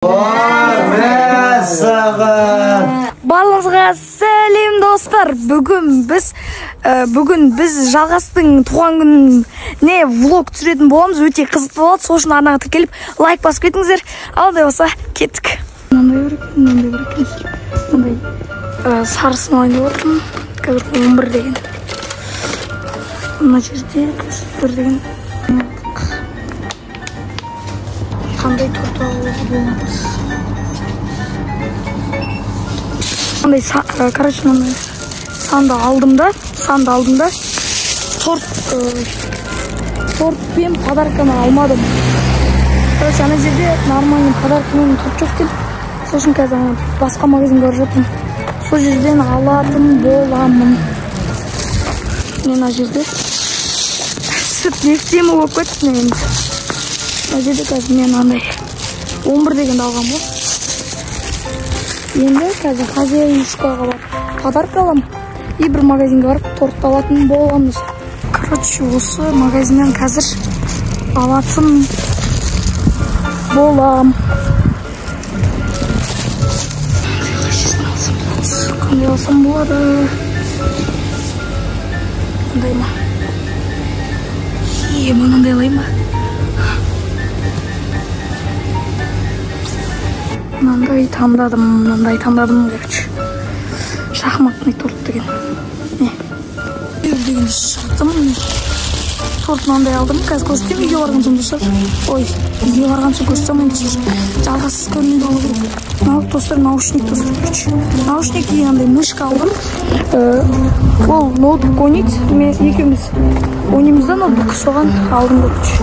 Барлығыңызға сәлем достар. Бүгін біз Жалғастың туған күніне влог түсіретін боламыз. Өте қызықты болады. Сол үшін арнаға тіркеліп лайк басып кетіңіздер. Алдай болса кеттік. Мынандай сарысын алайын деп отырмын. Қазір 11 деген. Мына жерде 1 деген. Қандай торт алуға болады? Короче, санды алдым да торт пен подарканы алмадым. Короче, ана жерде нормальный подаркамен торт жоқ екен. Сол үшін қазір басқа магазинге барып жатырмын. Сол жерден алатын боламын. Мен ана жерде сүт нефтемі болып кетті енді. Ана жерде қазір мен андай 11 дегенді алғам ғой. Енді қазір хозяйскаға барып подарка аламын. И бір магазинге барып торт алатын боламыз. Короче, осы магазиннен қазір алатын болам. Қандай алсам болады? Мынандай ма? Мынандай алайын ба? Мынандай таңдадым, короче. Шахматный торт деген. Деген шықтым. Торт мынандай алдым. Қазір көрсетем, үйге барған соң достар. Үйге барған соң көрсетем, жалғасыз көрінеді алу керек. Достар, наушник достар, короче. Наушник и андай мышка алдым. Ол ноутбук ойнайды. Екеуміз ойнаймызда ноутбук соған алдым, короче.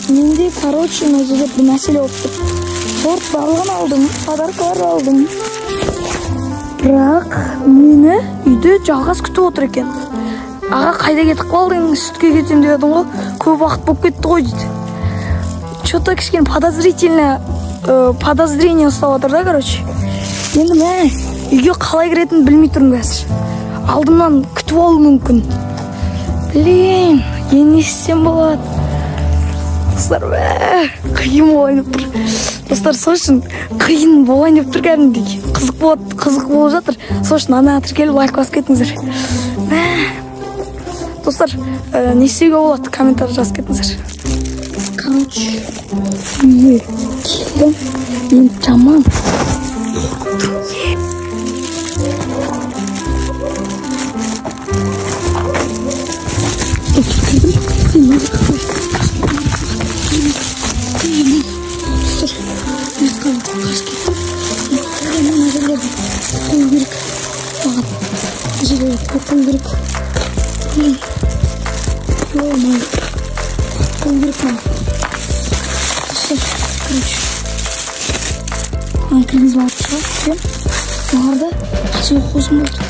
Менде, короче, мына жерде бір мәселе болып тұр. Торт барлығын алдым, подаркалар алдым. Бірақ мені үйде жалғас күтіп отыр екен. Аға, қайда кетіп қалдың? Сүтке кетем деп едім ғой. Көп уақыт болып кетті ғой дейді. Что-то кішкене подозрение ұстап отыр да, короче. Енді мен үйге қалай кіретінін білмей тұрмын қазір. Алдымнан күтіп алу мүмкін. Блин, енді не істесем болады? Достар, қиын болайын деп тұр. Достар, сол үшін қиын болайын деп тұр кәдімгідей. Қызық болып жатыр. Сол үшін ана тіркеліп лайк басып кетіңіздер. Достар, не істеуге болады? Комментарий жазып кетіңіздер. Короче, келдім. Енді жаман. Кіргіз барып шығады. Оларда қасуы қозым болды.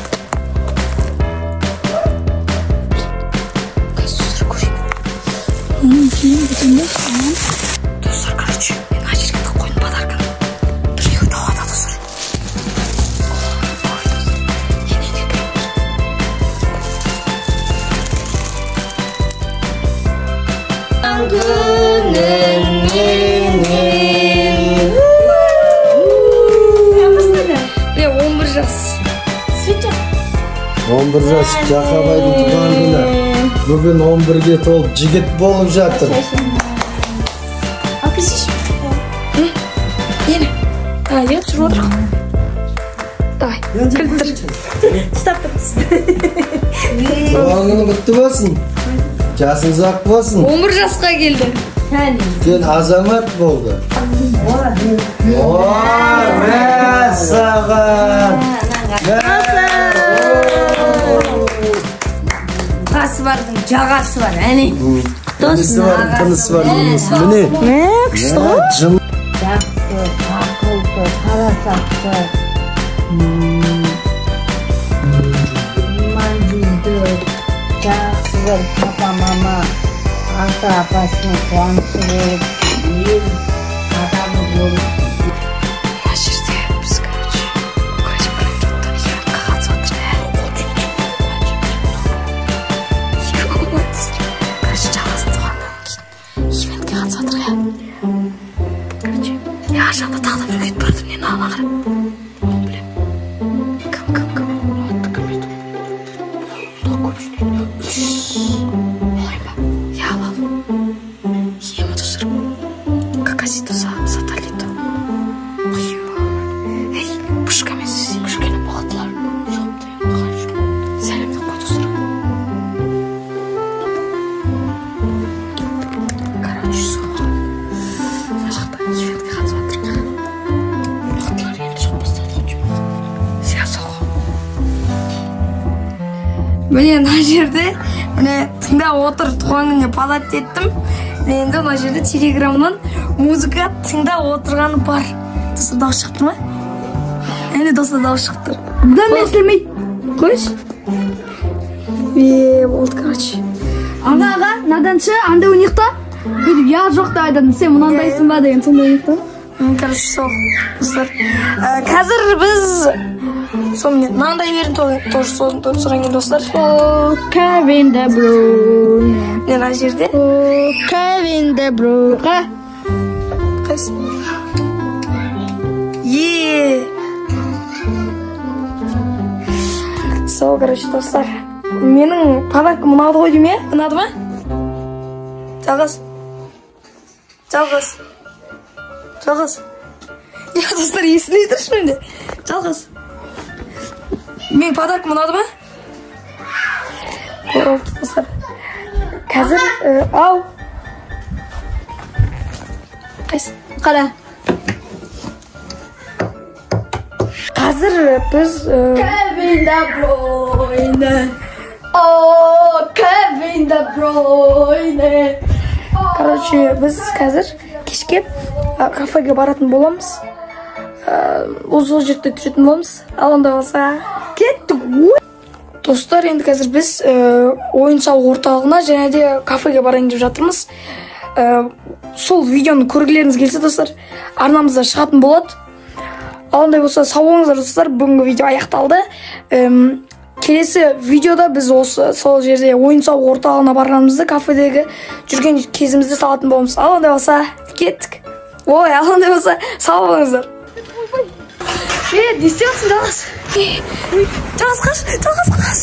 Қазір көрейін. Оның кейін бітімді қаман. Достар, короче, мен ажерге қойын подарканы. Біреуі тауада, достар. Он бір жас Жақабайдың туған күні. Бүгін 11-ге толып жігіт болып жатыр. Ал кесеш? Ені? Еп, жүріп отыр. Давай, кіліп тұр. Стап тұрмыз. Туған күні құтты болсын. Жасың ұзақ болсын. 11 жасқа келді. Сен азамат болды. Мәссаған. Қасы бардың, жағасы бар, әне. Тынысы бар, міне. Күшті ғой? Жақсы, ақылды, парасатты, иман жүзді, жақсы бір папа, мама, ата апасының қуанышы болып, ел адамы болып. Мына жерде біз, короче, қатысып жатыр. жақта тағы да біреу кетіп бара жатыр. Мені ана қара. Кім? Я алам. Ема достар. Какасито саталито. Ей, пушкамен сіз. Пушкені бұғытылар. Сәлемді қой достар. Короче, сол. Мына жақта ивентке қатысып жатырмын. Бұғытылар енді жоқ бастады. Сия сол. Міне мына жерде тыңдап отыр, туған күніне подарок еттім. Енді мына жерде телеграмнан музыка тыңдап отырғаны бар. Достар, дауыс шықты ма? Әне достар, дауыс шықты. Да, мен естілмейді. Қойшы. Болды, короче. Анаға, наданшы, анда өнекті? Бүйтіп, я жоқты айдадым, сен мұнандайсың ба деген сонда өнекті? Короче, сол. Достар, қазір біз сонымен мынандай берін тоже сұрайын достар. Kevin De Bruyne. Мына жерде. Kevin De Bruyne. Қайсы? Сол, короче, достар. Менің подаркым ұнады ғой дейм, е? Ұнады ма? Жалғыз. Я, достар, есілей тұршы менде. Жалғыз. Менің подаркым ұнады ма? Достар. Қазір, ау. Қайсы? Қара. Қазір біз... Kevin De Bruyne. Kevin De Bruyne. Короче, біз қазір кешке кафеге баратын боламыз. Ол жерде тұратын боламыз. Ал онда болса, кеттік. Достар, енді қазір біз ойын-сауық орталығына және де кафеге барайын деп жатырмыз. Сол видеоны көргілеріңіз келсе, достар, арнамызда шығатын болады. Ал ондай болса, сау болыңыздар, достар. Бүгінгі видео аяқталды. Келесі видеода біз осы сол жерде ойын-сауық орталығына барғанымызды, кафедегі жүрген кезімізді салатын боламыз. Ал ондай болса, кеттік. Ой, ал ондай болса, сау болыңыздар. Не істейсің, Жалғыз? Жалғыз қаш.